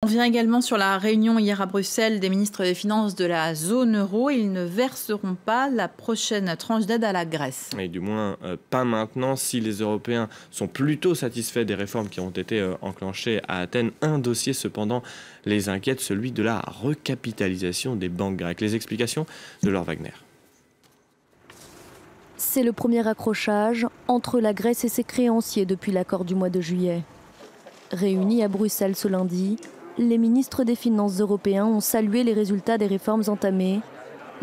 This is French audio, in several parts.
On vient également sur la réunion hier à Bruxelles des ministres des Finances de la zone euro. Ils ne verseront pas la prochaine tranche d'aide à la Grèce. Et du moins, pas maintenant. Si les Européens sont plutôt satisfaits des réformes qui ont été enclenchées à Athènes, un dossier cependant les inquiète, celui de la recapitalisation des banques grecques. Les explications de Laure Wagner. C'est le premier accrochage entre la Grèce et ses créanciers depuis l'accord du mois de juillet. Réunis à Bruxelles ce lundi, les ministres des Finances européens ont salué les résultats des réformes entamées,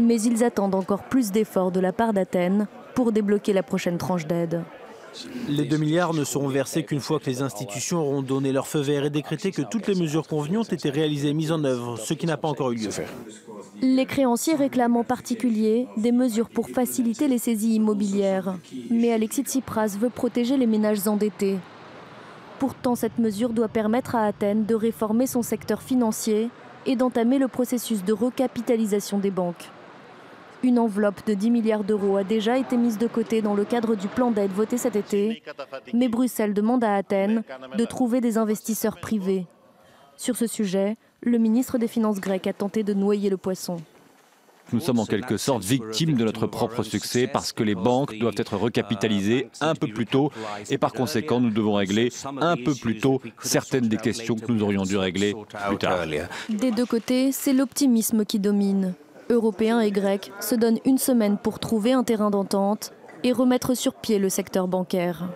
mais ils attendent encore plus d'efforts de la part d'Athènes pour débloquer la prochaine tranche d'aide. Les 2 milliards ne seront versés qu'une fois que les institutions auront donné leur feu vert et décrété que toutes les mesures convenues ont été réalisées et mises en œuvre, ce qui n'a pas encore eu lieu. Les créanciers réclament en particulier des mesures pour faciliter les saisies immobilières. Mais Alexis Tsipras veut protéger les ménages endettés. Pourtant, cette mesure doit permettre à Athènes de réformer son secteur financier et d'entamer le processus de recapitalisation des banques. Une enveloppe de 10 milliards d'euros a déjà été mise de côté dans le cadre du plan d'aide voté cet été, mais Bruxelles demande à Athènes de trouver des investisseurs privés. Sur ce sujet, le ministre des Finances grec a tenté de noyer le poisson. Nous sommes en quelque sorte victimes de notre propre succès parce que les banques doivent être recapitalisées un peu plus tôt et par conséquent nous devons régler un peu plus tôt certaines des questions que nous aurions dû régler plus tard. Des deux côtés, c'est l'optimisme qui domine. Européens et Grecs se donnent une semaine pour trouver un terrain d'entente et remettre sur pied le secteur bancaire.